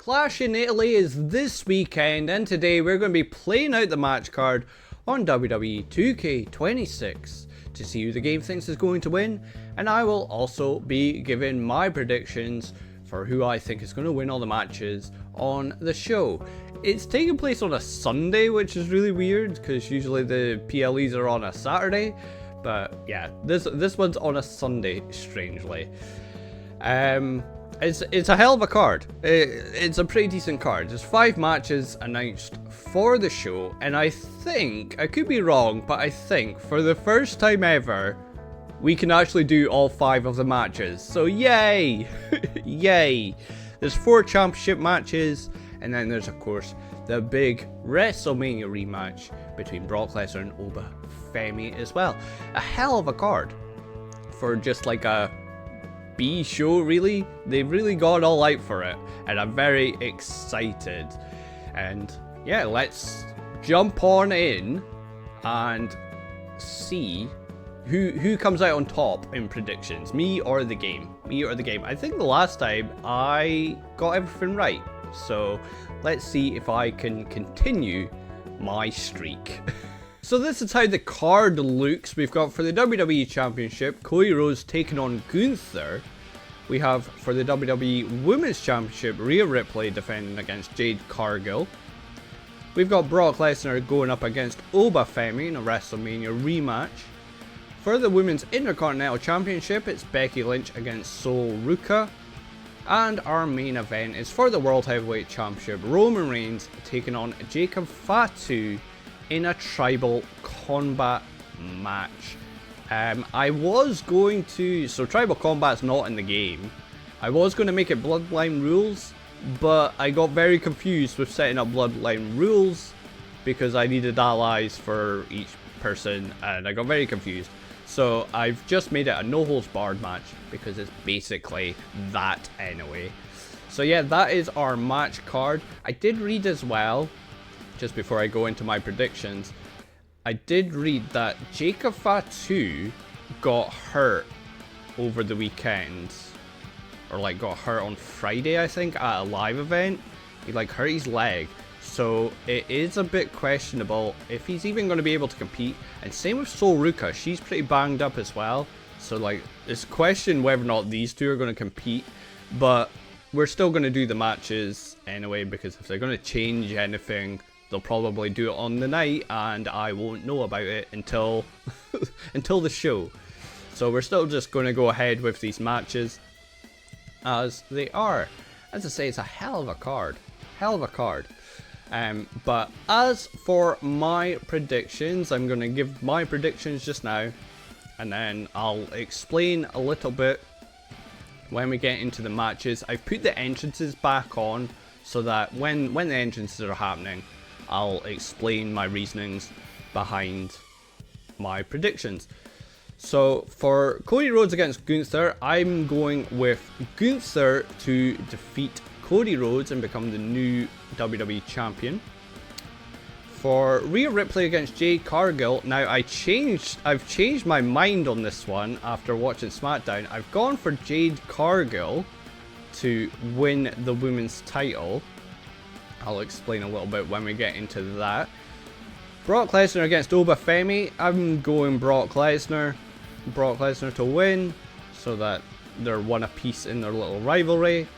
Clash in Italy is this weekend, and today we're going to be playing out the match card on WWE 2K26 to see who the game thinks is going to win, and I will also be giving my predictions for who I think is going to win all the matches on the show. It's taking place on a Sunday, which is really weird because usually the PLEs are on a Saturday, but yeah, this one's on a Sunday, strangely. It's a hell of a card. It's a pretty decent card. There's 5 matches announced for the show, and I think, I could be wrong, but I think for the first time ever, we can actually do all 5 of the matches. So yay! Yay! There's 4 championship matches, and then there's of course the big WrestleMania rematch between Brock Lesnar and Femi as well. A hell of a card for just like a B show, really. They really got all out for it, and I'm very excited. And yeah, let's jump on in and see who comes out on top in predictions, me or the game. I think the last time I got everything right, so let's see if I can continue my streak. So this is how the card looks. We've got for the WWE Championship, Cody Rhodes taking on Gunther. We have for the WWE Women's Championship, Rhea Ripley defending against Jade, Cargill. We've got Brock Lesnar going up against Femi in a WrestleMania rematch. For the Women's Intercontinental Championship, it's Becky Lynch against Ruca. And our main event is for the World Heavyweight Championship, Roman Reigns taking on Fatu in a tribal combat match. I was going to, so tribal combat's not in the game. I was going to make it bloodline rules, but I got very confused with setting up bloodline rules because I needed allies for each person, and I got very confused. So I've just made it a no holds barred match because it's basically that anyway. So yeah, that is our match card. I did read as well, just before I go into my predictions, I did read that Fatu got hurt over the weekend, or like got hurt on Friday, I think, at a live event. He like hurt his leg, so it is a bit questionable if he's even going to be able to compete. And same with Ruca, she's pretty banged up as well, so like it's a question whether or not these two are going to compete. But we're still going to do the matches anyway, because if they're going to change anything, they'll probably do it on the night, and I won't know about it until until the show. So we're still just going to go ahead with these matches as they are. As I say, it's a hell of a card. But as for my predictions, I'm going to give my predictions just now, and then I'll explain a little bit when we get into the matches. I've put the entrances back on so that when the entrances are happening, I'll explain my reasonings behind my predictions. So for Cody Rhodes against Gunther, I'm going with Gunther to defeat Cody Rhodes and become the new WWE Champion. For Rhea Ripley against Jade Cargill, now I've changed my mind on this one after watching SmackDown. I've gone for Jade Cargill to win the women's title. I'll explain a little bit when we get into that. Brock Lesnar against Femi. I'm going Brock Lesnar. Brock Lesnar to win, so that they're one apiece in their little rivalry.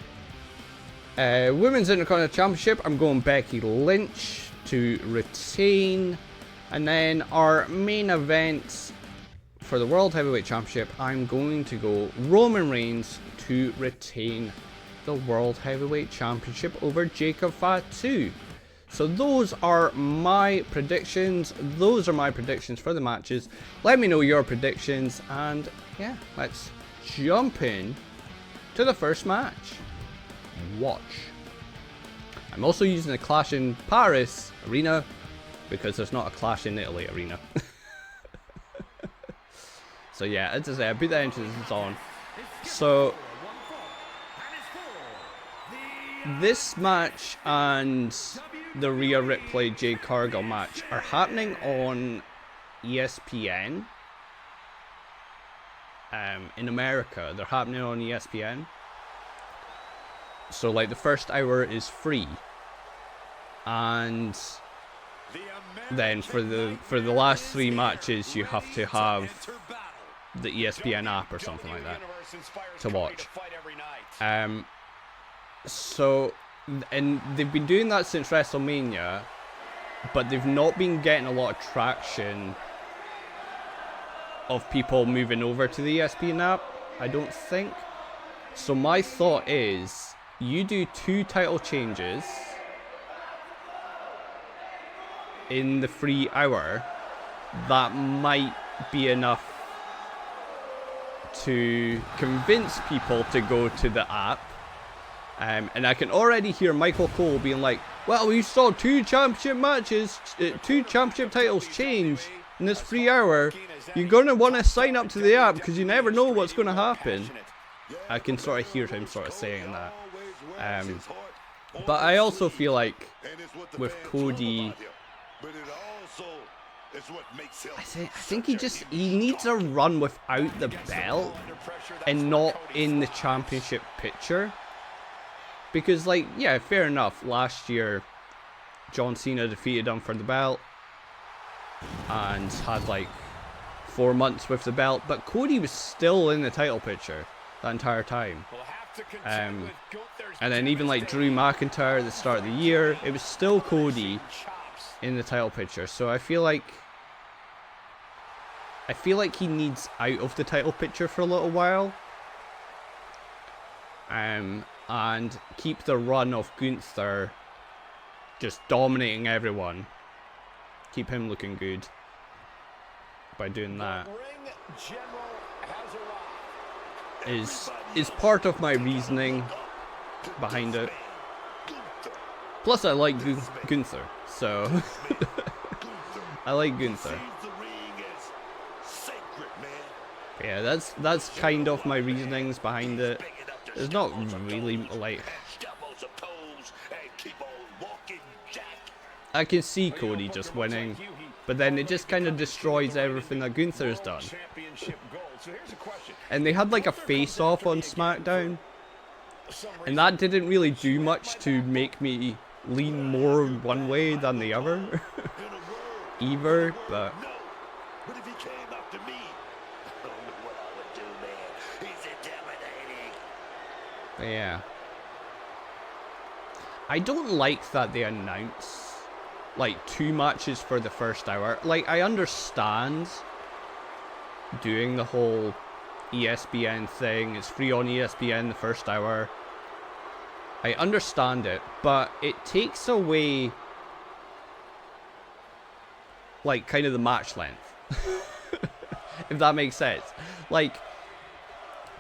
Women's Intercontinental Championship, I'm going Becky Lynch to retain. And then our main event for the World Heavyweight Championship, I'm going to go Roman Reigns to retain the World Heavyweight Championship over Fatu. So those are my predictions. Those are my predictions for the matches. Let me know your predictions, and yeah, let's jump in to the first match. Watch. I'm also using the Clash in Paris arena because there's not a Clash in Italy arena. So yeah, as I say, I put the entrances on. So this match and the Rhea Ripley Jade Cargill match are happening on ESPN. In America, they're happening on ESPN. So like the first hour is free, and then for the last 3 matches you have to have the ESPN app or something like that to watch. So, and they've been doing that since WrestleMania, but they've not been getting a lot of traction of people moving over to the ESPN app, I don't think. So my thought is, you do 2 title changes in the free hour, that might be enough to convince people to go to the app. And I can already hear Michael Cole being like, well, we saw 2 championship matches, 2 championship titles change in this free hour. You're going to want to sign up to the app because you never know what's going to happen. I can sort of hear him sort of saying that. But I also feel like with Cody, I think he needs a run without the belt and not in the championship picture. Because, like, yeah, fair enough, last year John Cena defeated him for the belt and had like 4 months with the belt, but Cody was still in the title picture that entire time. And then even like Drew McIntyre at the start of the year, it was still Cody in the title picture. So I feel like he needs out of the title picture for a little while. And keep the run of Gunther just dominating everyone. Keep him looking good by doing that. Is part of my reasoning behind it. Plus I like Gunther, so I like Gunther. Yeah, that's kind of my reasonings behind it. There's not really, like, I can see Cody just winning, but then it just kind of destroys everything that Gunther's done. And they had like a face-off on SmackDown, and that didn't really do much to make me lean more one way than the other either, but yeah. I don't like that they announce like 2 matches for the first hour. Like, I understand doing the whole ESPN thing. It's free on ESPN the first hour. I understand it, but it takes away like kind of the match length. If that makes sense. Like,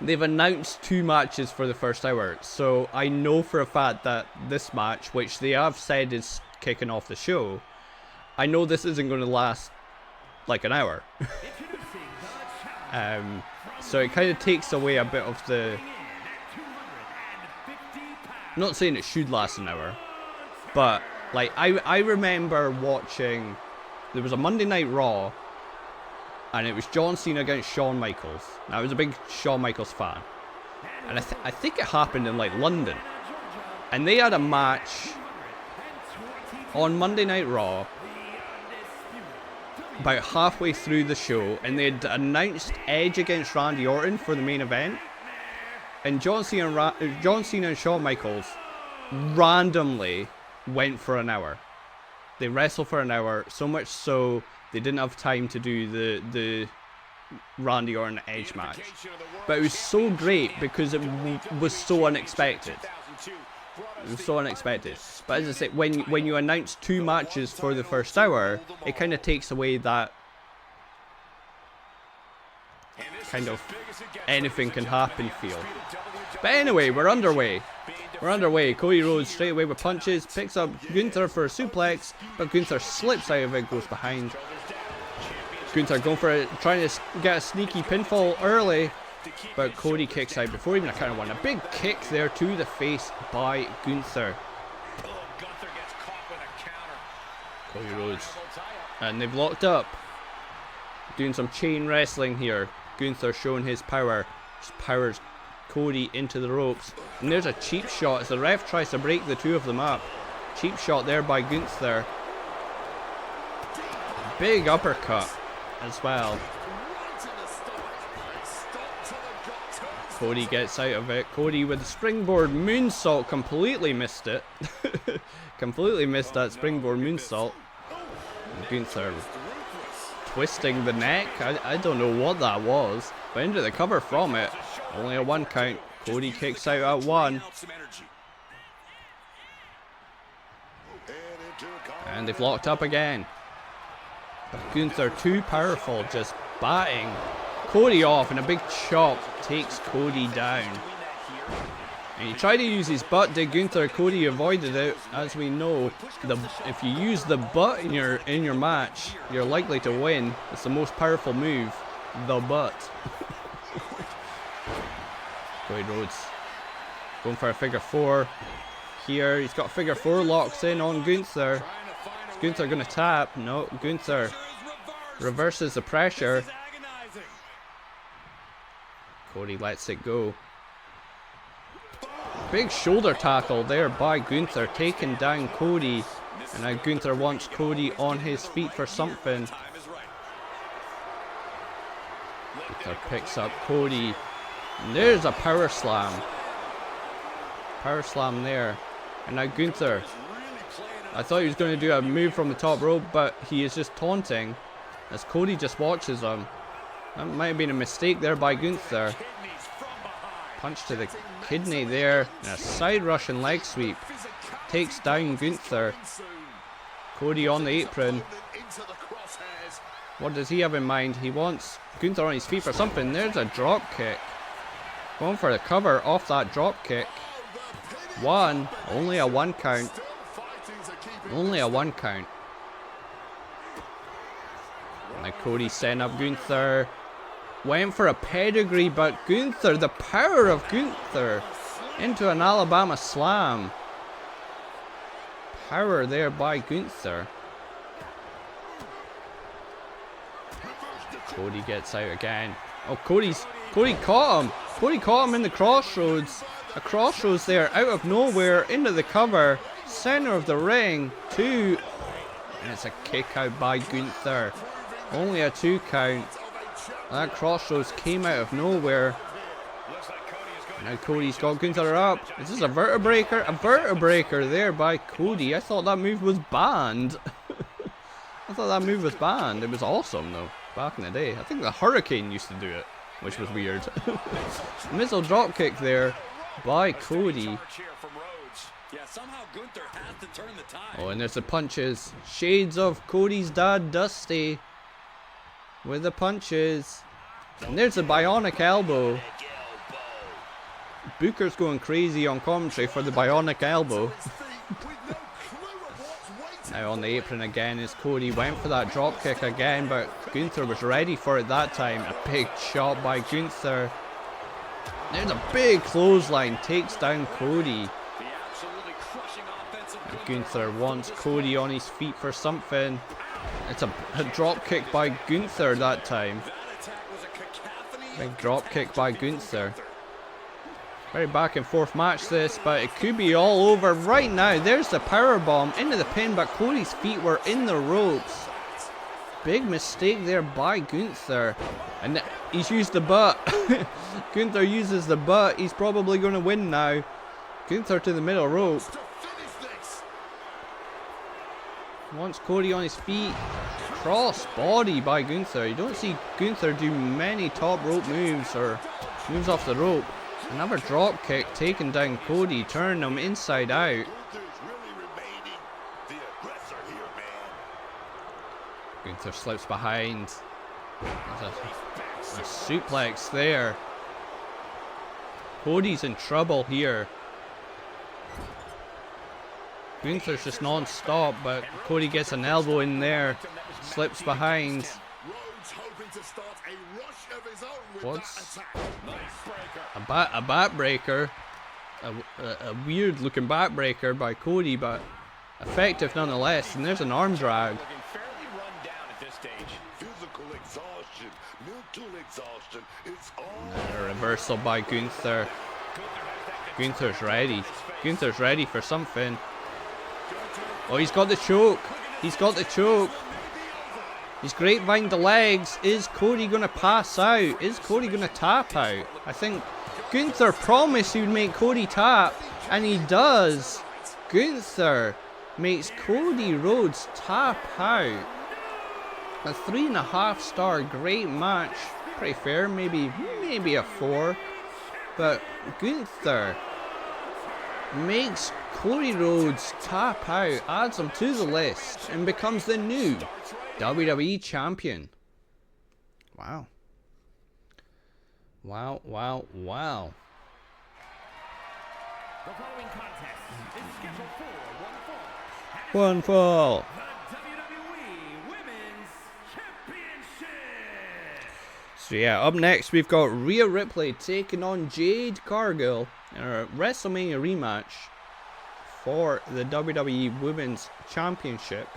they've announced 2 matches for the first hour, so I know for a fact that this match, which they have said is kicking off the show, I know this isn't going to last like an hour. So it kind of takes away a bit of the... I'm not saying it should last an hour, but like I remember watching, there was a Monday Night Raw, and it was John Cena against Shawn Michaels. Now, I was a big Shawn Michaels fan, and I think it happened in like London, and they had a match on Monday Night Raw about halfway through the show, and they had announced Edge against Randy Orton for the main event, and John Cena and Shawn Michaels randomly went for an hour. They wrestled for an hour, so much so they didn't have time to do the Randy Orton Edge match. But it was so great because it was so unexpected. It was so unexpected. But as I say, when you announce 2 matches for the first hour, it kind of takes away that kind of anything can happen feel. But anyway, we're underway. We're underway. Cody Rhodes straight away with punches, picks up Gunther for a suplex, but Gunther slips out of it, goes behind. Gunther going for it, trying to get a sneaky pinfall early, but Cody kicks out before even a count of 1. A big kick there to the face by Gunther. Cody Rhodes. And they've locked up. Doing some chain wrestling here. Gunther showing his power. His power's Cody into the ropes. And there's a cheap shot as the ref tries to break the two of them up. Cheap shot there by Gunther. Big uppercut as well. Cody gets out of it. Cody with the springboard moonsault, completely missed it. Completely missed that springboard moonsault. Gunther twisting the neck. I don't know what that was, but into the cover from it. Only a 1 count. Cody kicks out at 1. And they've locked up again. But Gunther too powerful, just batting Cody off, and a big chop takes Cody down. And he tried to use his butt, did Gunther. Cody avoided it. As we know, if you use the butt in your match, you're likely to win. It's the most powerful move, the butt. Cody Rhodes going for a figure 4 here. He's got figure 4 locked in on Gunther. Is Gunther going to tap? No, Gunther reverses the pressure. Cody lets it go. Big shoulder tackle there by Gunther, taking down Cody. And now Gunther wants Cody on his feet for something. Gunther picks up Cody. And there's a power slam. Power slam there. And now Gunther. I thought he was going to do a move from the top rope, but he is just taunting as Cody just watches him. That might have been a mistake there by Gunther. Punch to the kidney there. And a side Russian leg sweep. Takes down Gunther. Cody on the apron. What does he have in mind? He wants Gunther on his feet for something. There's a drop kick. Going for the cover off that drop kick. 1. Only a 1 count. Only a 1 count. Now Cody setting up Gunther. Went for a pedigree, but Gunther, the power of Gunther, into an Alabama slam. Power there by Gunther. Cody gets out again. Oh, Cody caught him. Cody caught him in the crossroads. A crossroads there, out of nowhere, into the cover. Center of the ring. 2. And it's a kick out by Gunther. Only a 2 count. That crossroads came out of nowhere. Now Cody's got Gunther up. Is this a vertebreaker? A vertebreaker there by Cody. I thought that move was banned. I thought that move was banned. It was awesome though, back in the day. I think the Hurricane used to do it, which was weird. Missile drop kick there by Cody. Oh, and there's the punches. Shades of Cody's dad, Dusty, with the punches. And there's the bionic elbow. Booker's going crazy on commentary for the bionic elbow. Now on the apron again is Cody. Went for that drop kick again, but Gunther was ready for it that time. A big shot by Gunther. There's a big clothesline. Takes down Cody. And Gunther wants Cody on his feet for something. It's a drop kick by Gunther that time. Big drop kick by Gunther. Very back and forth match this, but it could be all over right now. There's the power bomb into the pin, but Cody's feet were in the ropes. Big mistake there by Gunther. And he's used the butt. Gunther uses the butt. He's probably going to win now. Gunther to the middle rope. Wants Cody on his feet. Cross body by Gunther. You don't see Gunther do many top rope moves or moves off the rope. Another drop kick taking down Cody, turning him inside out. Gunther slips behind. There's a suplex there. Cody's in trouble here. Gunther's just non-stop, but Cody gets an elbow in there. Slips behind. What's a backbreaker? A weird looking backbreaker by Cody, but effective nonetheless. And there's an arm drag. Reversal by Gunther. Gunther's ready. Gunther's ready for something. Oh, he's got the choke. He's got the choke. He's grapevine the legs. Is Cody going to pass out? Is Cody going to tap out? I think Gunther promised he would make Cody tap, and he does. Gunther makes Cody Rhodes tap out. A 3.5-star great match. Pretty fair, maybe a 4. But Gunther makes Cody Rhodes tap out, adds him to the list, and becomes the new WWE Champion. Wow. Wow, wow, wow. The following contest is scheduled for one fall. The WWE Women's Championship. So yeah, up next we've got Rhea Ripley taking on Jade Cargill in a WrestleMania rematch for the WWE Women's Championship.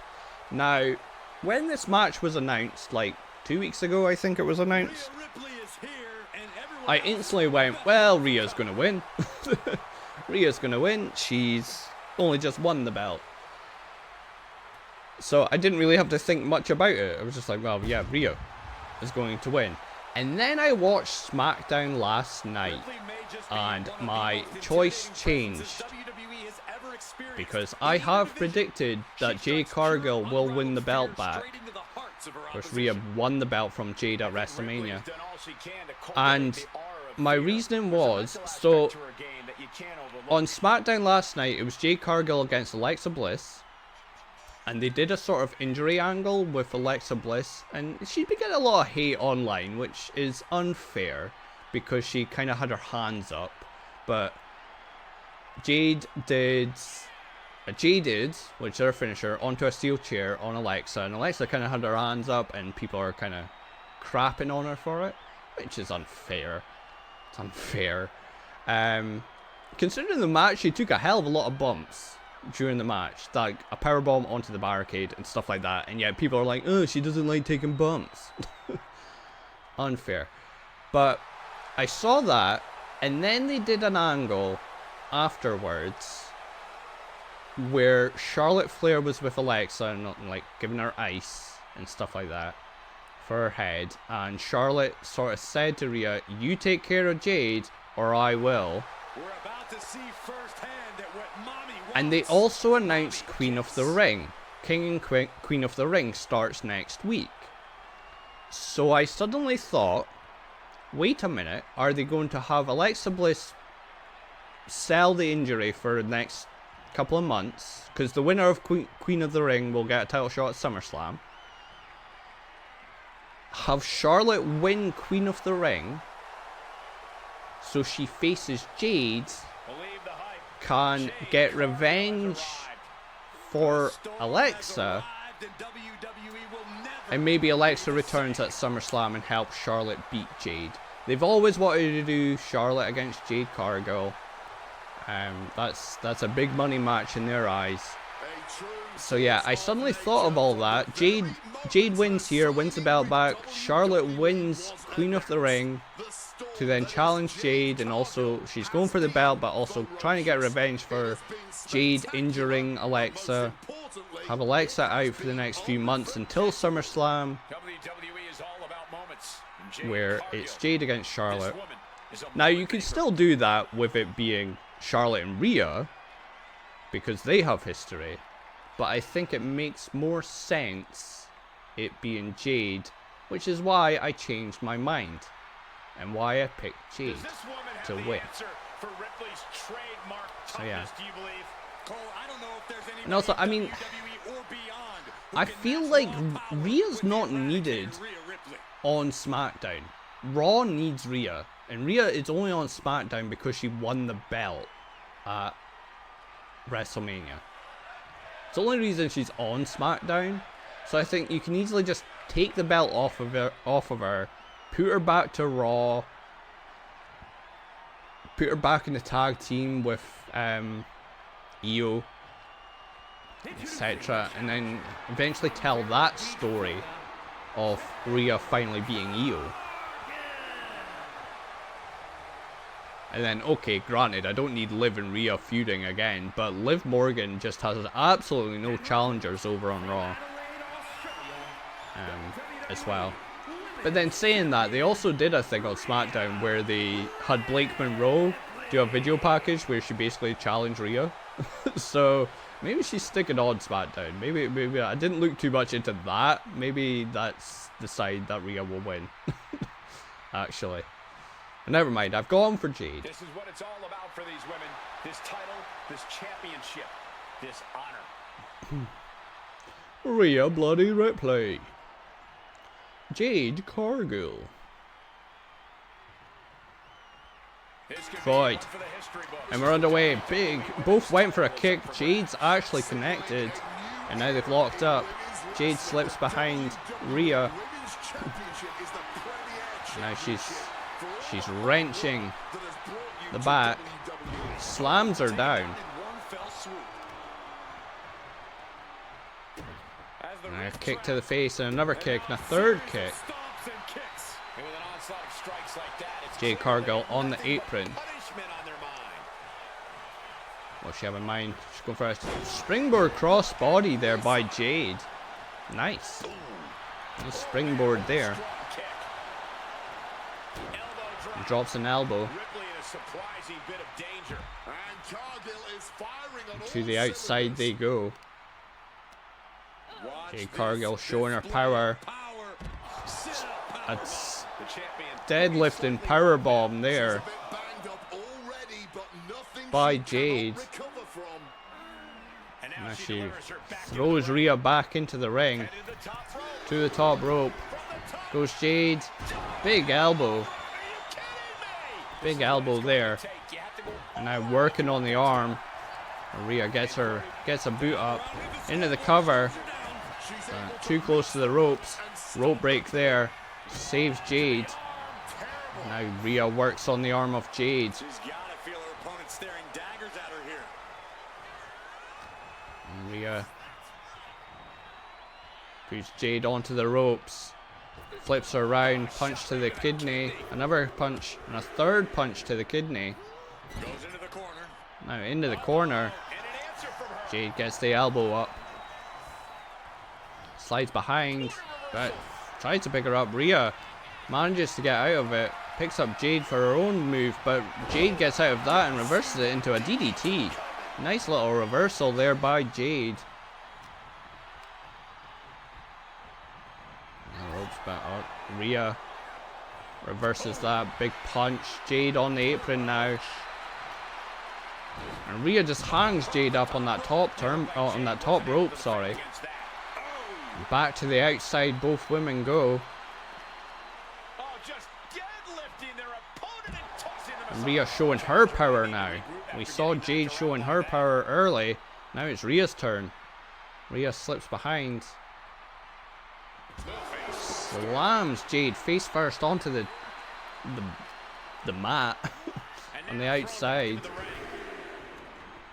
Now, when this match was announced, like 2 weeks ago I think it was announced, I instantly went, well, Rhea's gonna win. Rhea's gonna win. She's only just won the belt. So I didn't really have to think much about it. I was just like, well, yeah, Rhea is going to win. And then I watched SmackDown last night, and my choice changed. Because I have predicted that Jade Cargill will win the belt back. Of course, Rhea won the belt from Jade at WrestleMania. And my reasoning was, so on SmackDown last night, it was Jade Cargill against Alexa Bliss. And they did a sort of injury angle with Alexa Bliss. And she'd been getting a lot of hate online, which is unfair, because she kind of had her hands up. But Jade did, which is her finisher, onto a steel chair on Alexa. And Alexa kind of had her hands up, and people are kind of crapping on her for it, which is unfair. It's unfair. Considering the match, she took a hell of a lot of bumps during the match, like a powerbomb onto the barricade and stuff like that, and yet people are like, oh, she doesn't like taking bumps. Unfair. But I saw that, and then they did an angle afterwards where Charlotte Flair was with Alexa and like giving her ice and stuff like that for her head, and Charlotte sort of said to Rhea, you take care of Jade or I will. We're about to see firsthand that what mommy wants. And they also announced Queen of the Ring. King and Queen of the Ring starts next week. So I suddenly thought, wait a minute, are they going to have Alexa Bliss sell the injury for the next couple of months? Because the winner of Queen of the Ring will get a title shot at SummerSlam. Have Charlotte win Queen of the Ring, so she faces Jade, can get revenge for Alexa, and maybe Alexa returns at SummerSlam and helps Charlotte beat Jade. They've always wanted to do Charlotte against Jade Cargill. That's a big money match in their eyes. So yeah, I suddenly thought of all that. Jade wins here, wins the belt back. Charlotte wins Queen of the Ring to then challenge Jade, and also she's going for the belt, but also trying to get revenge for Jade injuring Alexa. Have Alexa out for the next few months until SummerSlam, where it's Jade against Charlotte. Now you could still do that with it being Charlotte and Rhea, because they have history, but I think it makes more sense it being Jade, which is why I changed my mind and why I picked Jade to win. So yeah. And also, I mean, I feel like Rhea's not needed on SmackDown. Raw needs Rhea, and Rhea is only on SmackDown because she won the belt at WrestleMania. It's the only reason she's on SmackDown. So I think you can easily just take the belt off of her, put her back to Raw, put her back in the tag team with Io, etc., and then eventually tell that story of Rhea finally beating Io. And then, okay, granted, I don't need Liv and Rhea feuding again, but Liv Morgan just has absolutely no challengers over on Raw. As well. But then saying that, they also did a thing on SmackDown where they had Blake Monroe do a video package where she basically challenged Rhea. So maybe she's sticking on SmackDown. Maybe I didn't look too much into that. Maybe that's the side that Rhea will win. Actually. But never mind, I've gone for Jade. This is what it's all about for these women. This title, this championship, this honor. Rhea bloody Ripley. Jade Cargill. Fight. And we're underway. Big. Both went for a kick. Jade's actually connected. And now they've locked up. Jade slips behind Rhea. Now she's wrenching the back. Slams her down. And a kick to the face and another kick and a third kick. Jade Cargill on the apron. What's she have in mind? She's going for a springboard crossbody there by Jade. Nice. Nice springboard there. And drops an elbow. To the outside they go. Jade Cargill showing her power. That's deadlifting powerbomb there by Jade. Now she throws Rhea back into the ring. To the top rope. Goes Jade. Big elbow. Big elbow there. And now working on the arm. Rhea gets a boot up. Into the cover. Too close to the ropes. Rope break there. Saves Jade. Now Rhea works on the arm of Jade. And Rhea puts Jade onto the ropes. Flips her around. Punch to the kidney. Another punch. And a third punch to the kidney. Now into the corner. Jade gets the elbow up. Slides behind. But tries to pick her up. Rhea manages to get out of it. Picks up Jade for her own move. But Jade gets out of that and reverses it into a DDT. Nice little reversal there by Jade. Rhea reverses that. Big punch. Jade on the apron now. And Rhea just hangs Jade up on that top rope, sorry. Back to the outside, both women go. And Rhea showing her power now. We saw Jade showing her power early. Now it's Rhea's turn. Rhea slips behind. Slams Jade face first onto the mat on the outside.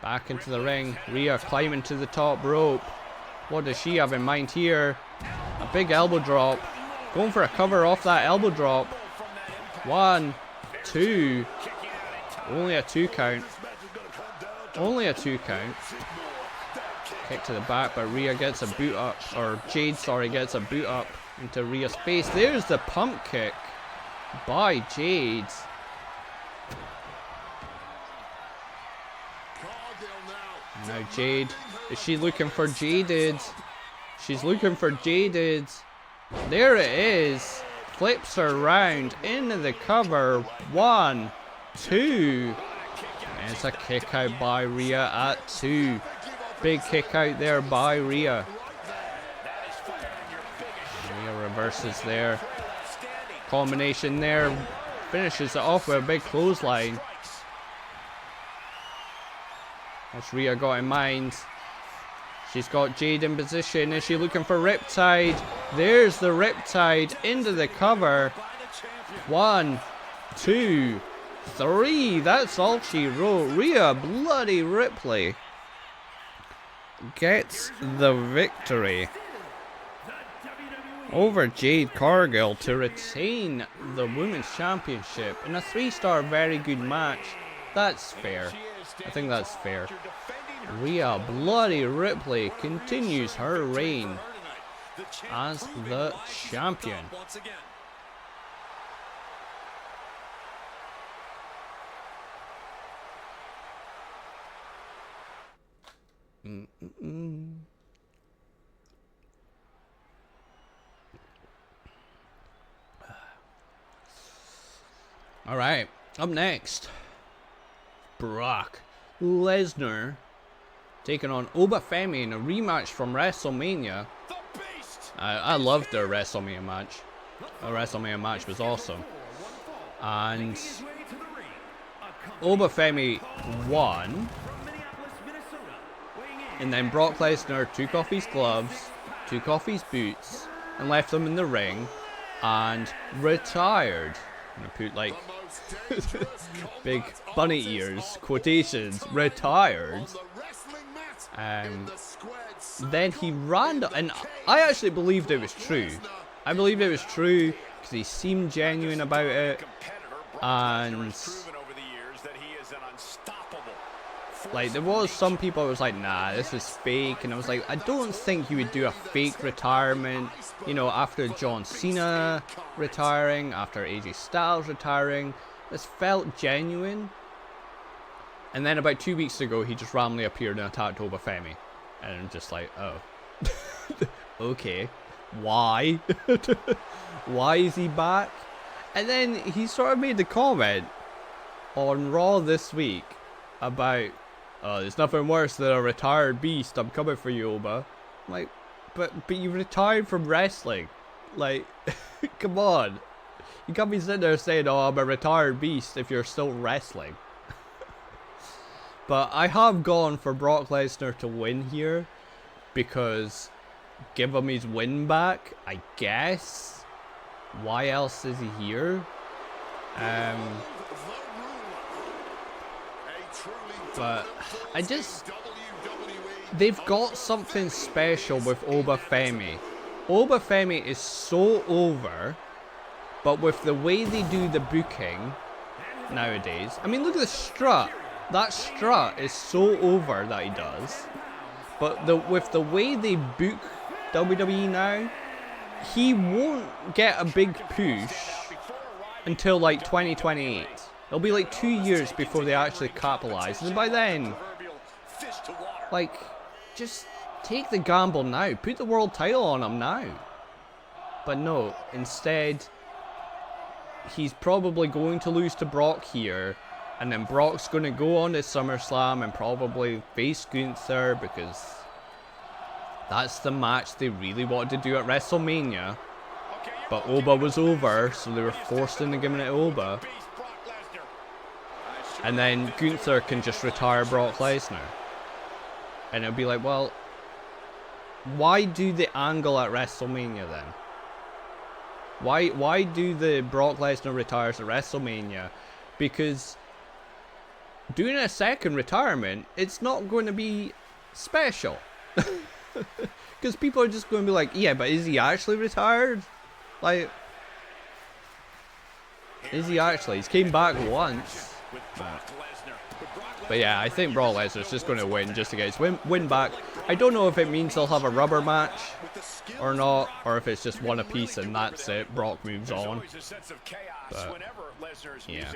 Back into the ring. Rhea climbing to the top rope. What does she have in mind here? A big elbow drop. Going for a cover off that elbow drop. 1, 2. Only a 2 count. Only a 2 count. Kick to the back, but Rhea gets a boot up. Or Jade, sorry, gets a boot up into Rhea's face. There's the pump kick by Jade. Now Jade, is she looking for Jaded? She's looking for Jaded. There it is. Flips her around into the cover. 1, 2. And it's a kick out by Rhea at 2. Big kick out there by Rhea. Rhea reverses there. Combination there. Finishes it off with a big clothesline. What's Rhea got in mind? She's got Jade in position. Is she looking for Riptide? There's the Riptide into the cover. 1, 2, 3. That's all she wrote. Rhea bloody Ripley gets the victory. over Jade Cargill to retain the Women's Championship in a 3-star very good match. That's fair. I think that's fair. Rhea bloody Ripley continues her reign as the champion. Alright, up next, Brock Lesnar taking on Femi in a rematch from WrestleMania. I loved their WrestleMania match. The WrestleMania match was awesome. And Femi won. And then Brock Lesnar took off his gloves, took off his boots, and left them in the ring and retired. I'm gonna put like big bunny ears, quotations, retired. Then he ran, and I actually believed it was true. I believed it was true because he seemed genuine about it, and like there was some people who was like, nah, this is fake, and I was like, I don't think you would do a fake retirement, you know, after John Cena retiring, after AJ Styles retiring. This felt genuine. And then about 2 weeks ago, he just randomly appeared and attacked Femi. And I'm just like, oh. Okay. Why? Why is he back? And then he sort of made the comment on Raw this week about, oh, there's nothing worse than a retired beast. I'm coming for you, Oba. I'm like, but you retired from wrestling. Like, come on. You can't be sitting there saying, oh, I'm a retired beast if you're still wrestling. But I have gone for Brock Lesnar to win here because give him his win back, I guess. Why else is he here? But I just, they've got something special with Femi. Femi is so over, but with the way they do the booking nowadays, I mean, look at the strut. That strut is so over that he does. But with the way they book WWE now, he won't get a big push until like 2028. It'll be like 2 years before they actually capitalize. And by then, like, just take the gamble now. Put the world title on him now. But no, instead, he's probably going to lose to Brock here. And then Brock's going to go on to SummerSlam and probably face Gunther because that's the match they really wanted to do at WrestleMania. But Oba was over, so they were forced into giving it to Oba. And then Gunther can just retire Brock Lesnar. And it'll be like, well, why do the angle at WrestleMania then? Why do the Brock Lesnar retires at WrestleMania? Because doing a second retirement, it's not going to be special. Because people are just going to be like, yeah, but is he actually retired? Like, is he actually? He's came back once. But yeah, I think Brock Lesnar's just going to win just to get his win back. I don't know if it means he'll have a rubber match or not, or if it's just one apiece and that's it. Brock moves on. But yeah.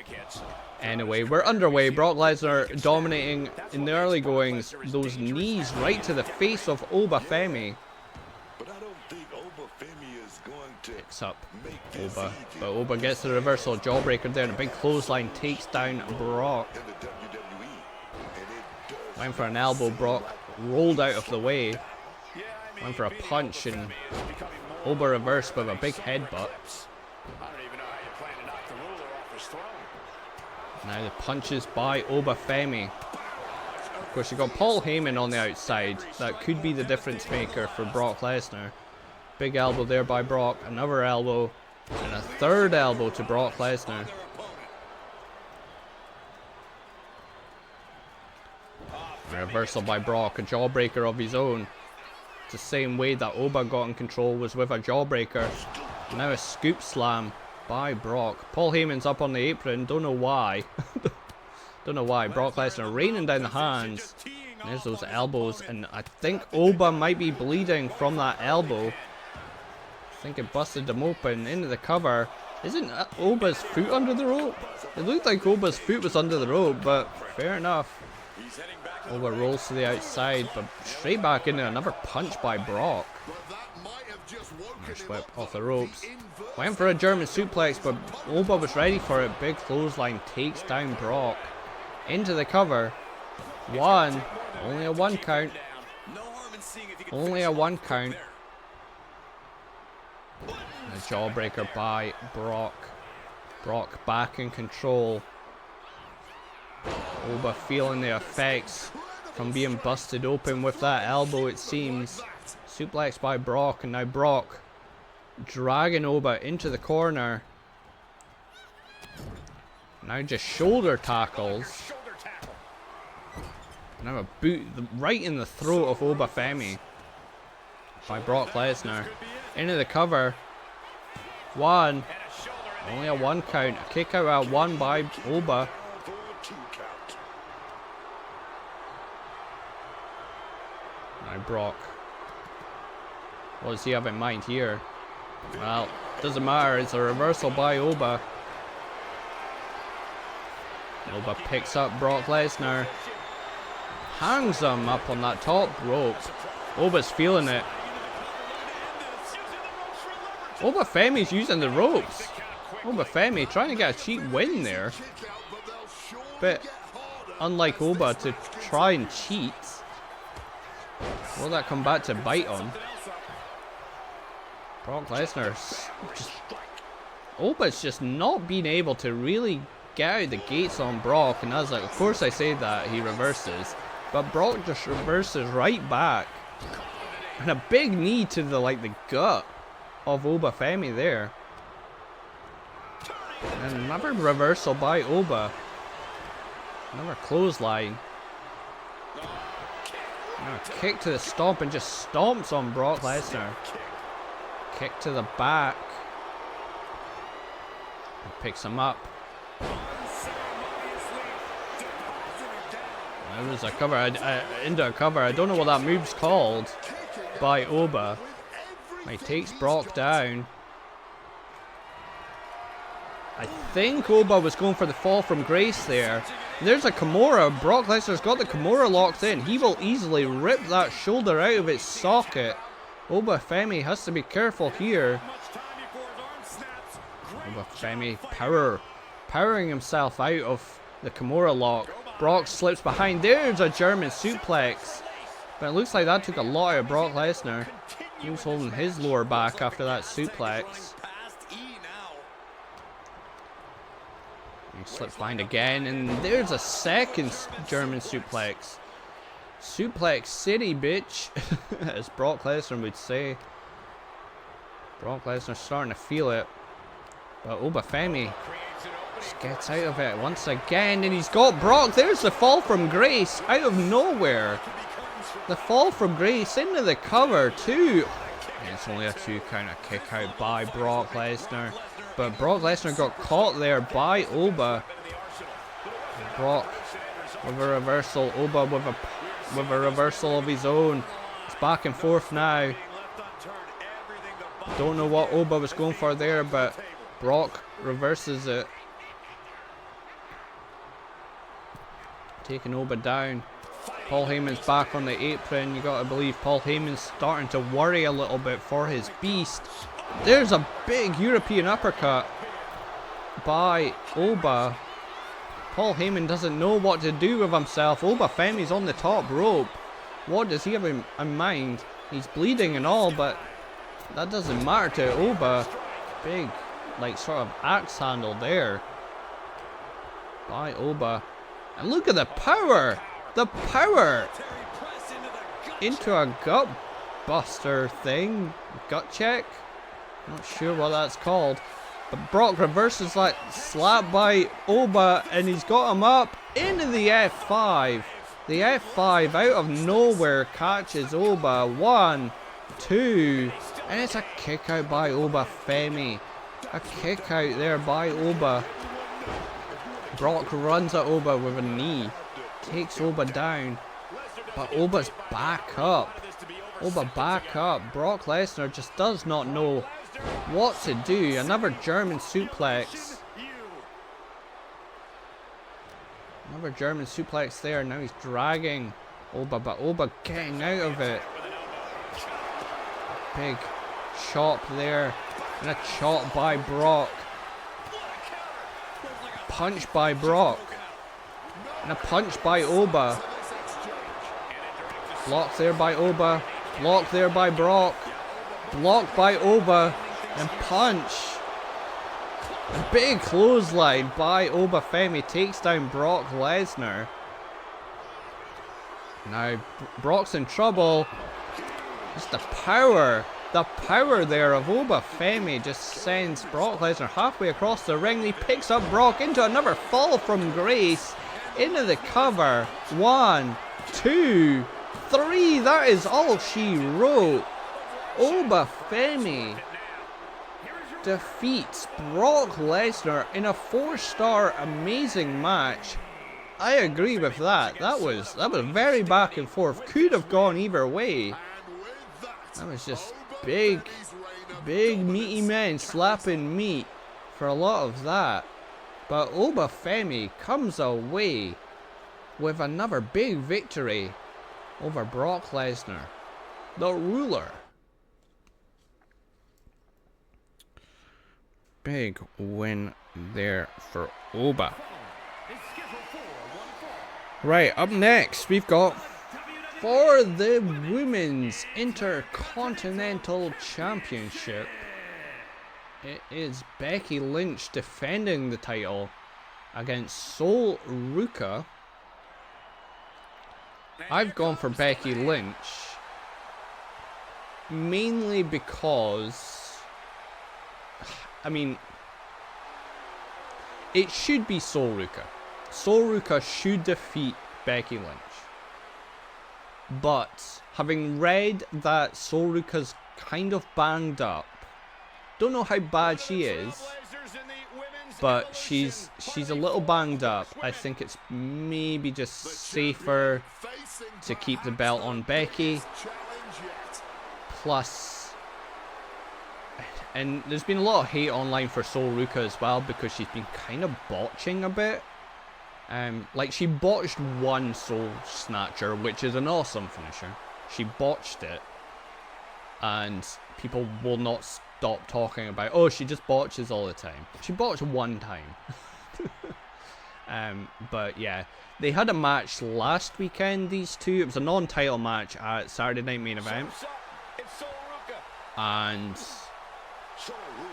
Anyway, we're underway. Brock Lesnar dominating in the early goings. Those knees right to the face of Femi. Picks up Oba, but Oba gets the reversal jawbreaker there, and a big clothesline takes down Brock. Went for an elbow, Brock rolled out of the way. Went for a punch, and Oba reversed with a big headbutt. Now the punches by Femi. Of course, you got Paul Heyman on the outside. That could be the difference maker for Brock Lesnar. Big elbow there by Brock, another elbow, and a third elbow to Brock Lesnar. Reversal by Brock, a jawbreaker of his own. the same way that Oba got in control, was with a jawbreaker. Now a scoop slam by Brock. Paul Heyman's up on the apron, don't know why. Don't know why. Brock Lesnar raining down the hands. There's those elbows, and I think Oba might be bleeding from that elbow. I think it busted him open into the cover. Isn't Oba's foot under the rope? It looked like Oba's foot was under the rope, but fair enough. Oba rolls to the outside, but straight back into another punch by Brock. Nice whip off the ropes. Went for a German suplex, but Oba was ready for it. Big clothesline takes down Brock. Into the cover. One. Only a 1 count. Only a 1 count. A jawbreaker by Brock. Brock back in control. Oba feeling the effects from being busted open with that elbow, it seems. Suplex by Brock, and now Brock dragging Oba into the corner. Now just shoulder tackles. Now a boot right in the throat of Oba Femi by Brock Lesnar. Into the cover. One. Only a 1 count. A kick out at 1 by Oba. Now Brock. What does he have in mind here? Well, doesn't matter. It's a reversal by Oba. Oba picks up Brock Lesnar. Hangs him up on that top rope. Oba's feeling it. Oba Femi's using the ropes. Oba Femi trying to get a cheap win there. But unlike Oba to try and cheat. Will that come back to bite him? Brock Lesnar just... Oba's just not being able to really get out the gates on Brock, and as like, of course I say that, he reverses. But Brock just reverses right back. And a big knee to the gut of Oba Femi there. And another reversal by Oba. Another clothesline. Now a kick to the stomp, and just stomps on Brock Lesnar. Kick to the back. And picks him up. It was a cover, into a cover. I don't know what that move's called by Oba. He takes Brock down. I think Oba was going for the fall from grace there. There's a Kimura. Brock Lesnar's got the Kimura locked in. He will easily rip that shoulder out of its socket. Oba Femi has to be careful here. Oba Femi powering himself out of the Kimura lock. Brock slips behind. There's a German suplex. But it looks like that took a lot out of Brock Lesnar. He was holding his lower back after that suplex. He slips behind again, and there's a second German suplex. Suplex City, bitch, as Brock Lesnar would say. Brock Lesnar starting to feel it. But Oba Femi just gets out of it once again, and he's got Brock. There's the fall from grace out of nowhere. The fall from grace into the cover too. And it's only a 2 count, a kick out by Brock Lesnar. But Brock Lesnar got caught there by Oba. Brock with a reversal. Oba with a reversal of his own. It's back and forth now. Don't know what Oba was going for there, but Brock reverses it. Taking Oba down. Paul Heyman's back on the apron. You gotta believe Paul Heyman's starting to worry a little bit for his beast. There's a big European uppercut by Oba. Paul Heyman doesn't know what to do with himself. Oba Femi's on the top rope. What does he have in mind? He's bleeding and all, but that doesn't matter to Oba. Big, like, sort of axe handle there by Oba. And look at the power! The power! Into a gut buster thing. Gut check? Not sure what that's called. But Brock reverses that slap by Oba, and he's got him up into the F5. The F5 out of nowhere catches Oba. 1, 2, and it's a kick out by Oba Femi. A kick out there by Oba. Brock runs at Oba with a knee. Takes Oba down. But Oba's back up. Oba back up. Brock Lesnar just does not know what to do. Another German suplex. Another German suplex there. Now he's dragging Oba, but Oba getting out of it. Big chop there. And a chop by Brock. Punch by Brock. And a punch by Oba. Blocked there by Oba. Blocked there by Brock. Blocked by Oba. And punch. A big clothesline by Oba Femi takes down Brock Lesnar. Now Brock's in trouble. Just the power there of Oba Femi just sends Brock Lesnar halfway across the ring. He picks up Brock into another fall from grace. Into the cover. 1, 2, 3. That is all she wrote. Oba Femi defeats Brock Lesnar in a 4-star amazing match. I agree with that. That was very back and forth. Could have gone either way. That was just big meaty men slapping meat for a lot of that. But Oba Femi comes away with another big victory over Brock Lesnar, the ruler. Big win there for Oba. Right, up next we've got for the Women's Intercontinental Championship. It is Becky Lynch defending the title against Ruca. I've gone for Becky Lynch mainly because, I mean, it should be Ruca. Ruca should defeat Becky Lynch. But having read that Ruca's kind of banged up, don't know how bad she is, but she's a little banged up. I think it's maybe just safer to keep the belt on Becky. Plus, and there's been a lot of hate online for Ruca as well because she's been kind of botching a bit. Like she botched one Soul Snatcher, which is an awesome finisher. She botched it, and people will not stop talking about, oh, she just botches all the time. She botched one time. But yeah, they had a match last weekend, these two. It was a non-title match at Saturday Night Main Event. And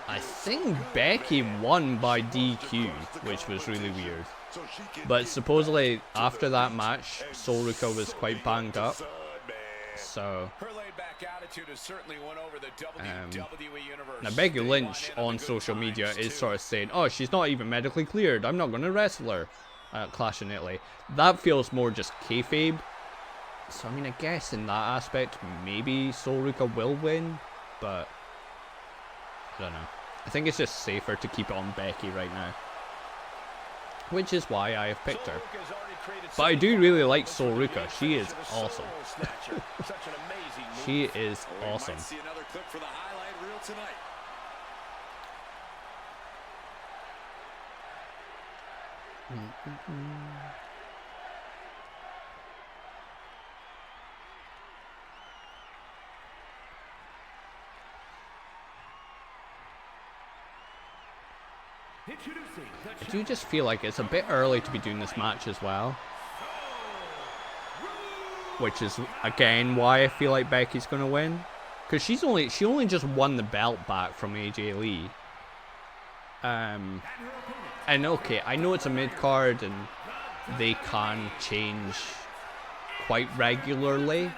I think Becky won by DQ, which was really weird. But supposedly after that match, Ruca was quite banged up. So now Becky Lynch on social media is sort of saying, oh, she's not even medically cleared, I'm not going to wrestle her at Clash in Italy. That feels more just kayfabe. So I mean, I guess in that aspect maybe Ruca will win, but I don't know. I think it's just safer to keep it on Becky right now, which is why I have picked her. But I do really like Ruca. She is awesome. She is awesome. I do just feel like it's a bit early to be doing this match as well, which is again why I feel like Becky's gonna win, because she only just won the belt back from AJ Lee. And okay, I know it's a mid card and they can change quite regularly,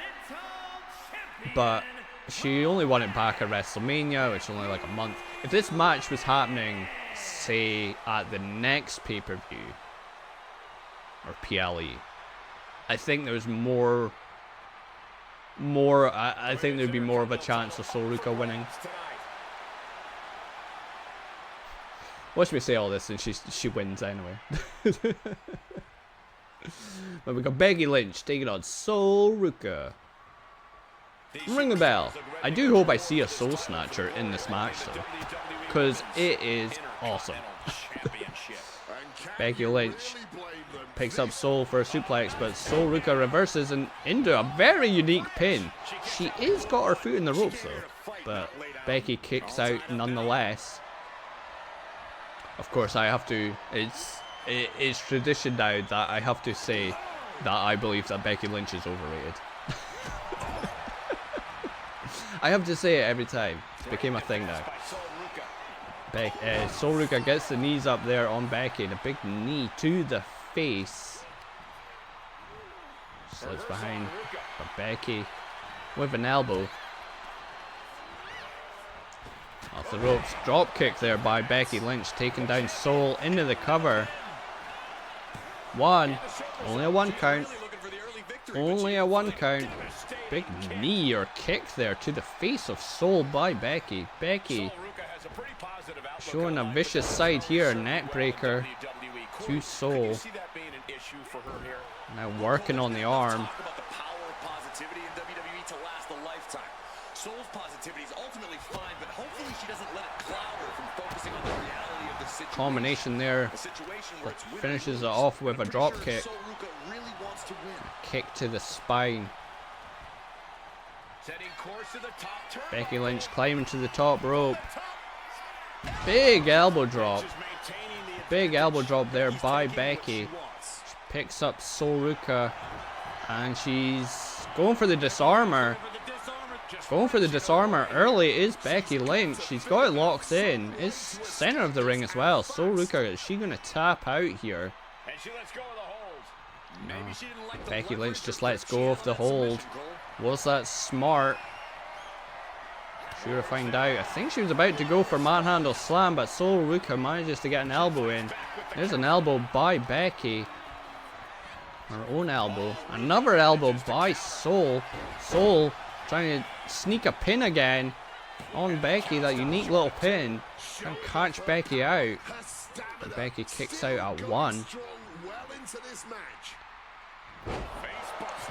but she only won it back at WrestleMania, which is only like a month. If this match was happening, say, at the next pay-per-view or PLE, I think there's more. I think there'd be more of a chance of Ruca winning. Watch me say all this, and she wins anyway. But we got Becky Lynch taking on Ruca. Ring the bell. I do hope I see a Soul Snatcher in this match, though, because it is awesome. Becky Lynch picks up Soul for a suplex, but Ruca reverses and into a very unique pin. She is got her foot in the ropes, though, but Becky kicks out nonetheless. Of course, I have to. It's tradition now that I have to say that I believe that Becky Lynch is overrated. I have to say it every time. It became a thing now. Ruca gets the knees up there on Becky, and a big knee to the face. Slips behind, but Becky with an elbow. Off the ropes, drop kick there by Becky Lynch, taking down Soul into the cover. Only a one count. Only a one count. Big knee or kick there to the face of Soul by Becky. Becky showing a vicious side here, neck breaker to Soul. Now working on the arm. Soul's positivity is ultimately fine, but hopefully she doesn't let it cloud her from focusing on the reality of the situation. Combination there that finishes it off with a drop kick. Kick to the spine. Becky Lynch climbing to the top rope. Big elbow drop. Big elbow drop there by Becky. She picks up Ruca, and she's going for the disarmer. Going for the disarmer early is Becky Lynch. She's got it locked in. It's center of the ring as well. Ruca, is she going to tap out here? No. Becky Lynch just lets go of the hold. Was that smart? Sure to find out. I think she was about to go for manhandle slam, but Ruca manages to get an elbow in. There's an elbow by Becky. Her own elbow. Another elbow by Soul. Soul trying to sneak a pin again on Becky, that unique little pin. Trying to catch Becky out. But Becky kicks out at one.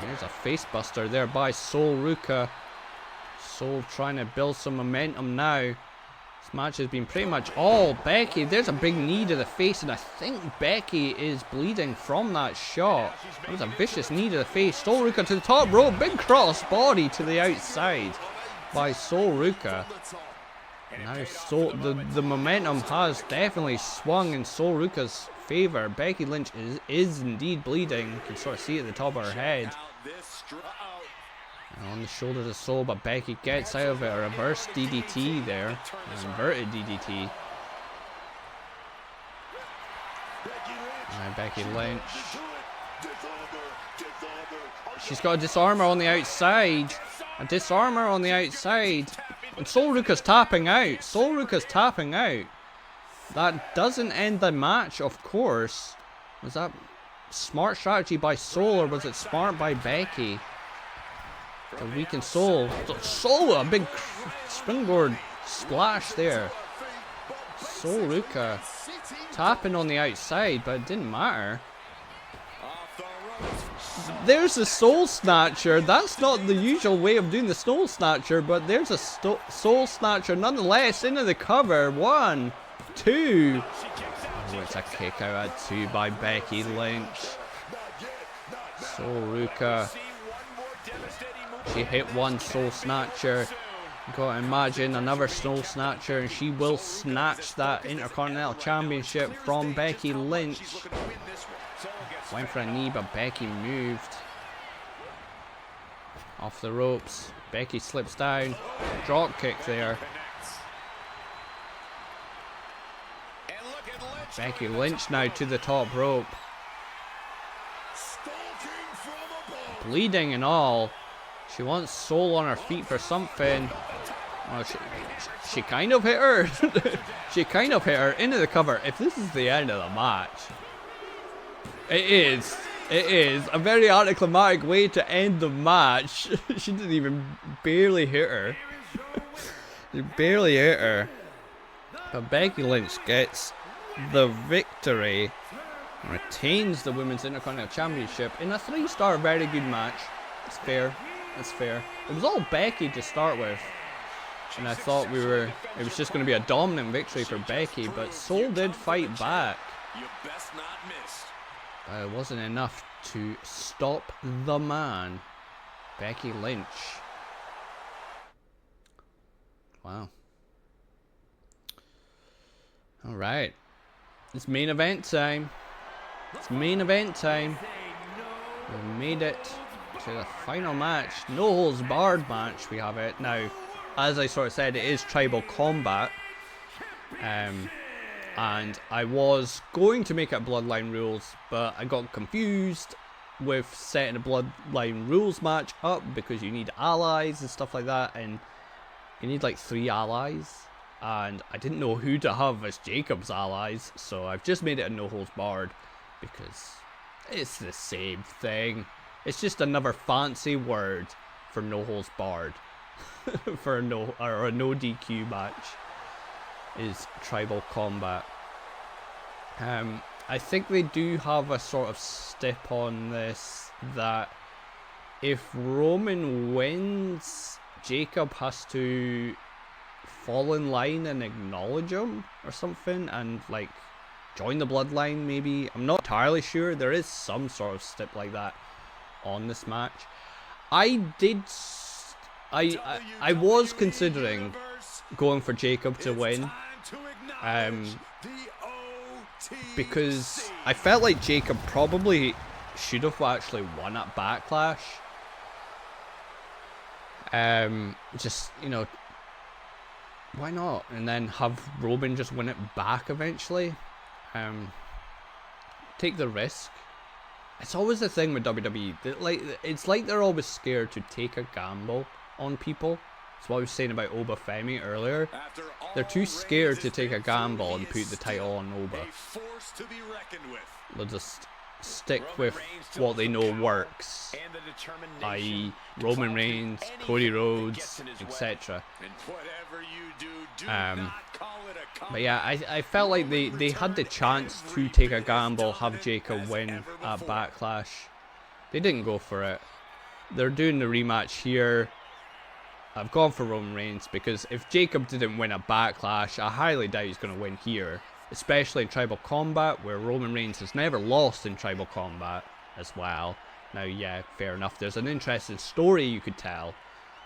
There's a face buster there by Ruca. Soul trying to build some momentum now. This match has been pretty much all Becky. There's a big knee to the face, and I think Becky is bleeding from that shot. That was a vicious knee to the face. Ruca to the top rope. Big cross body to the outside by Ruca. Now the momentum has definitely swung in Ruca's favor. Becky Lynch is indeed bleeding. You can sort of see it at the top of her head. And on the shoulders of Soul, but Becky gets out of it. A reverse DDT there. An inverted DDT. Now Becky Lynch. She's got a disarmer on the outside. A disarmer on the outside. And Ruca's tapping out. Ruca's tapping out. That doesn't end the match, of course. Was that smart strategy by Soul, or was it smart by Becky? To weaken Soul. A big springboard splash there. Ruca tapping on the outside, but it didn't matter. There's a Soul Snatcher. That's not the usual way of doing the Soul Snatcher, but there's a Soul Snatcher nonetheless into the cover. 1, 2. Oh, it's a kick out at 2 by Becky Lynch. Ruca. She hit one Soul Snatcher. Gotta imagine another Soul Snatcher, and she will snatch that Intercontinental Championship from Becky Lynch. Went for a knee, but Becky moved. Off the ropes. Becky slips down. Drop kick there. Becky Lynch now to the top rope. Bleeding and all. She wants Soul on her feet for something. Well, she kind of hit her. She kind of hit her into the cover. If this is the end of the match, it is. It is a very anticlimactic way to end the match. She didn't even barely hit her. She barely hit her. But Becky Lynch gets the victory. Retains the Women's Intercontinental Championship in a 3-star very good match. It's fair. It's fair. It was all Becky to start with. And I thought it was just going to be a dominant victory for Becky, but Soul did fight back. But it wasn't enough to stop the man, Becky Lynch. Wow. Alright. It's main event time. It's main event time. We made it to the final match. No holds barred match we have it. Now, as I sort of said, it is tribal combat. And I was going to make it Bloodline Rules, but I got confused with setting a Bloodline Rules match up because you need allies and stuff like that, and you need like 3 allies. And I didn't know who to have as Jacob's allies, so I've just made it a no holds barred because it's the same thing. It's just another fancy word for no holds barred. For a no DQ match is tribal combat. I think they do have a sort of stip on this that if Roman wins, Jacob has to fall in line and acknowledge him or something, and like join the bloodline maybe. I'm not entirely sure. There is some sort of stip like that on this match. I was considering going for Jacob to win, because I felt like Jacob probably should have actually won at Backlash. Just, you know, why not? And then have Roman just win it back eventually. Take the risk. It's always the thing with WWE. It's like they're always scared to take a gamble on people. That's what I was saying about Oba Femi earlier. They're too scared to take a gamble and put the title on Oba. They'll just stick with what they know works, i.e. Roman Reigns, Cody Rhodes, etc. But yeah, I felt like they had the chance to take a gamble, have Jacob win at Backlash. They didn't go for it. They're doing the rematch here. I've gone for Roman Reigns because if Jacob didn't win at Backlash, I highly doubt he's going to win here. Especially in Tribal Combat, where Roman Reigns has never lost in Tribal Combat as well. Now, yeah, fair enough. There's an interesting story you could tell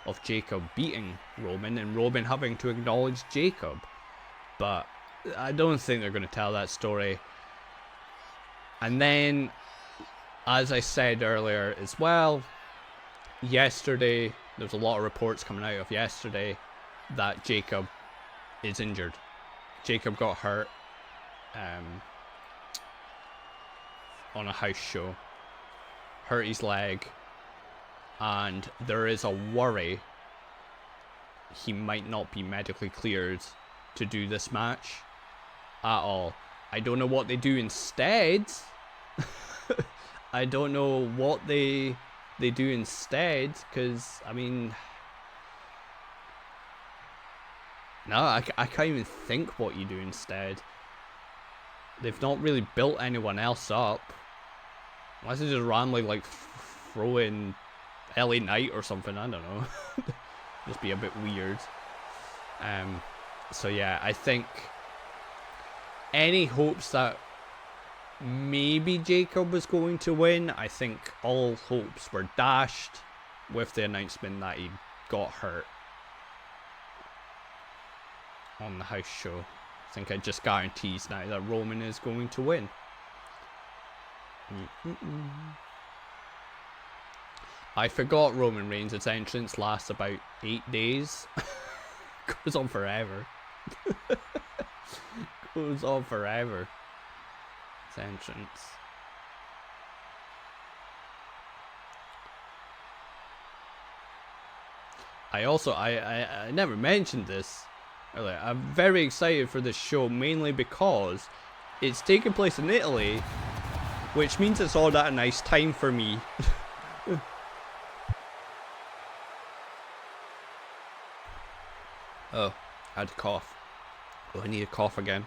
of Jacob beating Roman and Roman having to acknowledge Jacob. But I don't think they're going to tell that story. And then, as I said earlier as well, yesterday, there was a lot of reports coming out of yesterday that Jacob is injured. Jacob got hurt on a house show, hurt his leg, and there is a worry he might not be medically cleared to do this match at all. I don't know what they do instead. I don't know what they do instead, because I mean, no, I can't even think what you do instead. They've not really built anyone else up. Unless they just randomly like throw in LA Knight or something, I don't know. Just be a bit weird. So yeah, I think any hopes that maybe Jacob was going to win, I think all hopes were dashed with the announcement that he got hurt on the house show. I think it just guarantees now that Roman is going to win. I forgot Roman Reigns' entrance lasts about 8 days. Goes on forever. Goes on forever. His entrance. I never mentioned this earlier. I'm very excited for this show, mainly because it's taking place in Italy, which means it's all at a nice time for me. Oh, I had a cough. Oh, I need a cough again.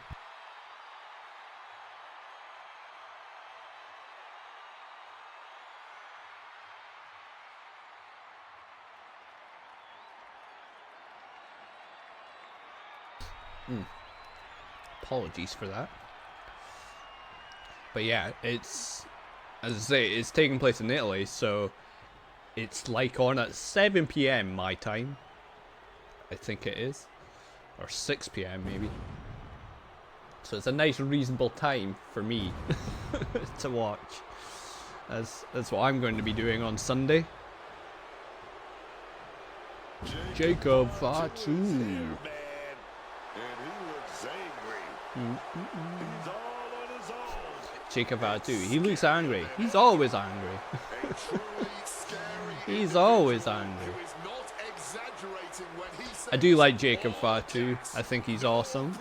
Apologies for that. But yeah, it's, as I say, it's taking place in Italy, so it's like on at 7 PM my time. I think it is. Or 6 PM maybe. So it's a nice reasonable time for me to watch. That's what I'm going to be doing on Sunday. Jacob Fatu. Jacob Fatu. He looks angry. He's always angry. He's always angry. I do like Jacob Fatu. I think he's awesome.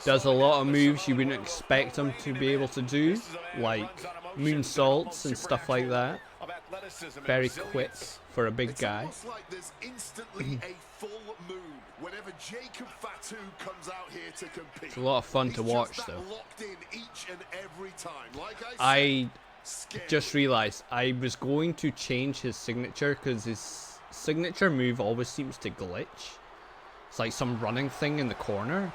Does a lot of moves you wouldn't expect him to be able to do, like moonsaults and stuff like that. Very quick for a big guy. It's a lot of fun to watch though. I just realized I was going to change his signature because his signature move always seems to glitch. It's like some running thing in the corner,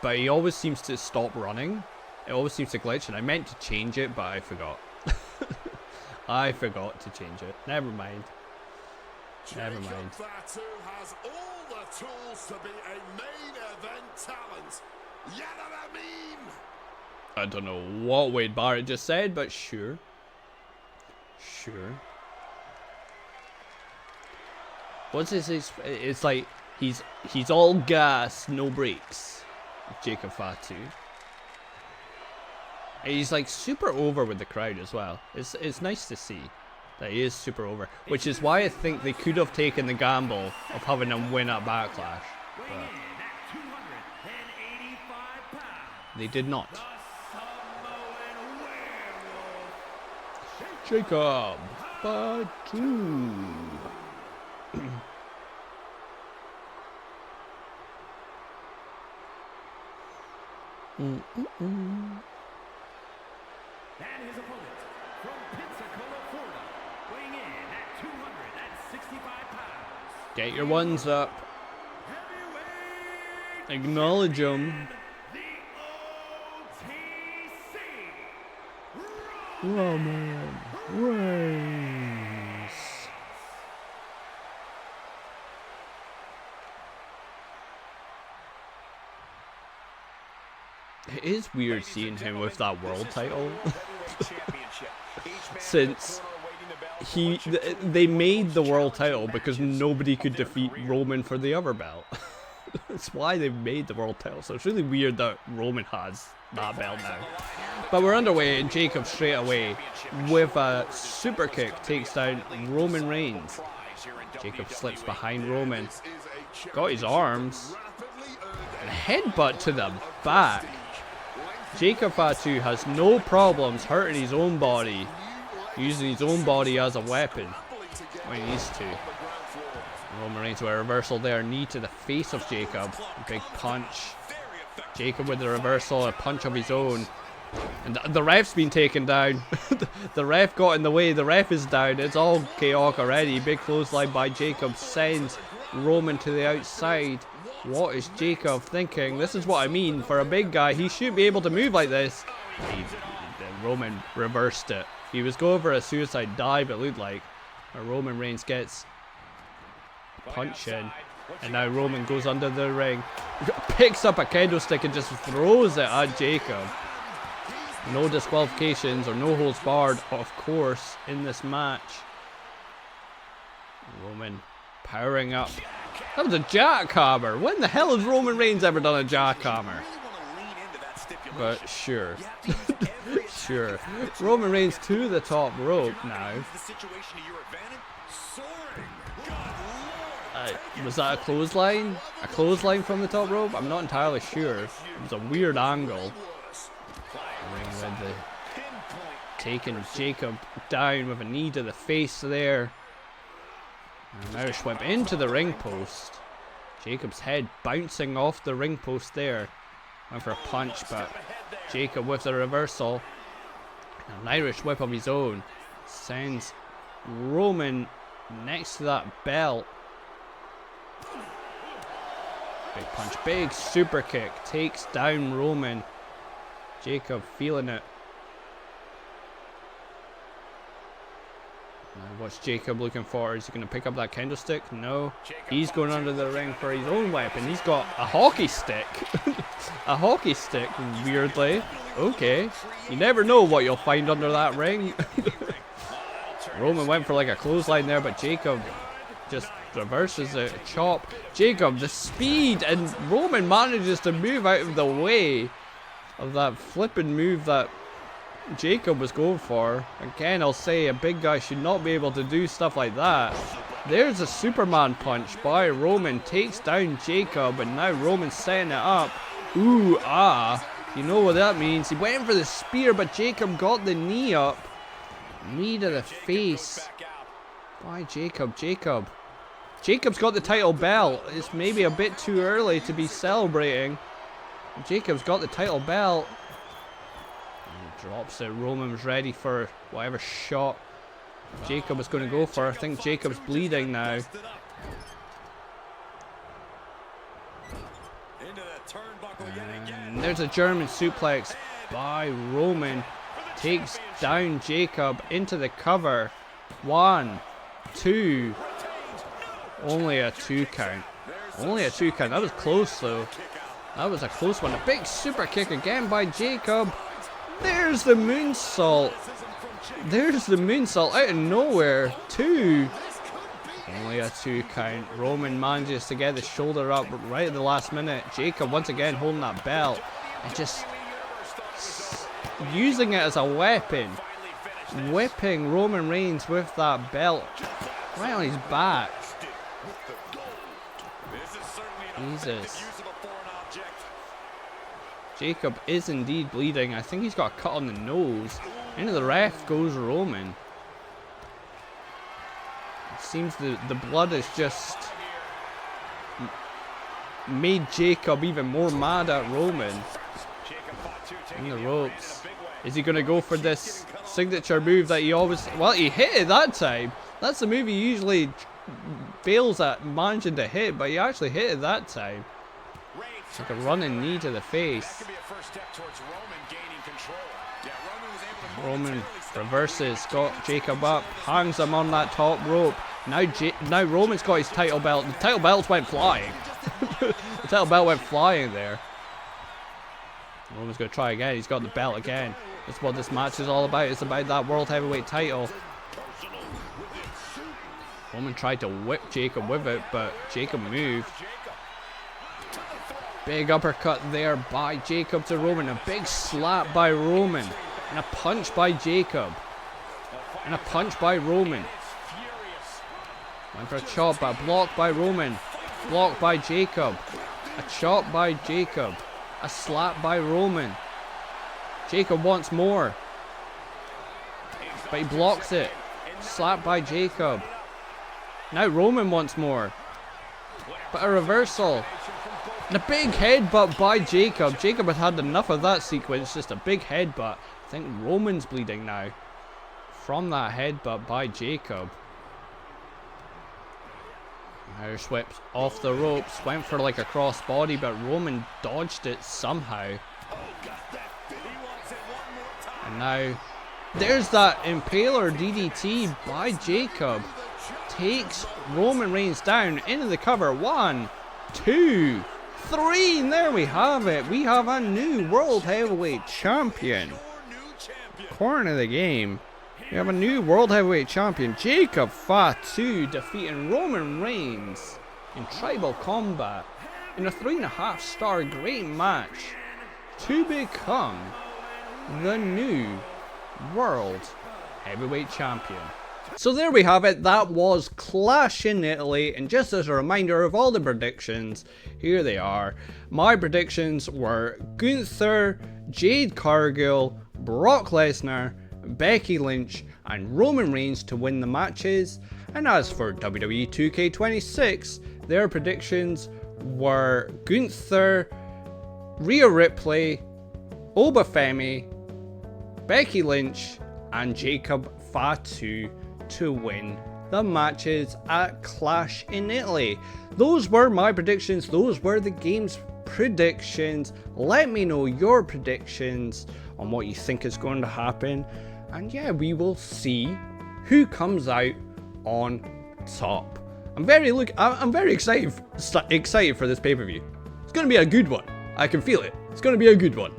but he always seems to stop running. It always seems to glitch, and I meant to change it, but I forgot. I forgot to change it. Never mind. Never mind. Fatu has all the tools to be a main event talent. You know what I mean? I don't know what Wade Barrett just said, but sure. Sure. What's his? It's like he's all gas, no brakes. Jacob Fatu. And he's like super over with the crowd as well. It's nice to see that he is super over, which is why I think they could have taken the gamble of having him win at Backlash, but they did not. Jacob Fatu. And his opponent from Pensacola, Florida, weighing in at 265 pounds. Get your ones up. Acknowledge them. Roman Reigns. It is weird seeing him with that world title. Since they made the world title because nobody could defeat Roman for the other belt. That's why they made the world title. So it's really weird that Roman has that belt now. But we're underway, and Jacob straight away with a super kick takes down Roman Reigns. Jacob slips behind Roman. Got his arms. And headbutt to the back. Jacob Fatu has no problems hurting his own body, using his own body as a weapon when he needs to. Roman Reigns with a reversal there, knee to the face of Jacob, big punch. Jacob with the reversal, a punch of his own, and the ref's been taken down. The ref got in the way, the ref is down, it's all chaotic already. Big clothesline by Jacob sends Roman to the outside. What is Jacob thinking? This is what I mean. For a big guy, he should be able to move like this. Roman reversed it. He was going for a suicide dive, it looked like. Roman Reigns gets punch in. And now Roman goes under the ring. Picks up a kendo stick and just throws it at Jacob. No disqualifications or no holds barred, of course, in this match. Roman powering up. That was a jackhammer. When the hell has Roman Reigns ever done a jackhammer? But sure. Sure. Roman Reigns to the top rope now. Was that a clothesline? A clothesline from the top rope? I'm not entirely sure. It was a weird angle. With the taking Jacob down with a knee to the face there. And Irish whip into the ring post. Jacob's head bouncing off the ring post there. Went for a punch, but Jacob with the reversal. An Irish whip of his own. Sends Roman next to that belt. Big punch, big super kick. Takes down Roman. Jacob feeling it. Now what's Jacob looking for? Is he going to pick up that candlestick? No. He's going under the ring for his own weapon. He's got a hockey stick. A hockey stick, weirdly. Okay. You never know what you'll find under that ring. Roman went for like a clothesline there, but Jacob just reverses it. Chop. Jacob, the speed, and Roman manages to move out of the way of that flipping move that Jacob was going for. Again, I'll say a big guy should not be able to do stuff like that. There's a Superman punch by Roman. Takes down Jacob, and now Roman's setting it up. Ooh, ah. You know what that means. He went for the spear, but Jacob got the knee up. Knee to the face by Jacob. Jacob's got the title belt. It's maybe a bit too early to be celebrating. Jacob's got the title belt. And drops it. Roman was ready for whatever shot Jacob was going to go for. I think Jacob's bleeding now. And there's a German suplex by Roman. Takes down Jacob into the cover. 1, 2. Only a 2 count. Only a 2 count. That was close though. That was a close one. A big super kick again by Jacob. There's the moonsault. There's the moonsault out of nowhere. 2. Only a 2 count. Roman manages to get the shoulder up right at the last minute. Jacob once again holding that belt and just using it as a weapon. Whipping Roman Reigns with that belt right on his back. Jesus. Jacob is indeed bleeding. I think he's got a cut on the nose. Into the ref goes Roman. It seems the blood has just made Jacob even more mad at Roman. In the ropes. Is he going to go for this signature move that he always... Well, he hit it that time. That's the move he usually fails at managing to hit, but he actually hit it that time. It's like a running knee to the face. Roman reverses, got Jacob up, hangs him on that top rope. Now Roman's got his title belt. The title belt went flying. The title belt went flying there. Roman's going to try again. He's got the belt again. That's what this match is all about. It's about that World Heavyweight title. Roman tried to whip Jacob with it, but Jacob moved. Big uppercut there by Jacob to Roman. A big slap by Roman. And a punch by Jacob. And a punch by Roman. Went for a chop, but blocked by Roman. Blocked by Jacob. A chop by Jacob. A slap by Roman. Jacob wants more. But he blocks it. Slap by Jacob. Now Roman wants more. But a reversal. And a big headbutt by Jacob. Jacob had enough of that sequence. Just a big headbutt. I think Roman's bleeding now. From that headbutt by Jacob. Irish whips off the ropes. Went for like a crossbody, but Roman dodged it somehow. And now there's that Impaler DDT by Jacob. Takes Roman Reigns down into the cover. 1, 2, 3. And there we have it. We have a new World Heavyweight Champion. Corner of the game. We have a new World Heavyweight Champion, Jacob Fatu, defeating Roman Reigns in Tribal Combat in a 3.5-star great match to become the new World Heavyweight Champion. So there we have it. That was Clash in Italy, and just as a reminder of all the predictions, here they are. My predictions were Gunther, Jade Cargill, Brock Lesnar, Becky Lynch and Roman Reigns to win the matches. And as for WWE 2K26, their predictions were Gunther, Rhea Ripley, Femi, Becky Lynch and Jacob Fatu to win the matches at Clash in Italy. Those were my predictions. Those were the game's predictions. Let me know your predictions on what you think is going to happen. And yeah, we will see who comes out on top. I'm very excited for this pay-per-view. It's going to be a good one. I can feel it. It's going to be a good one.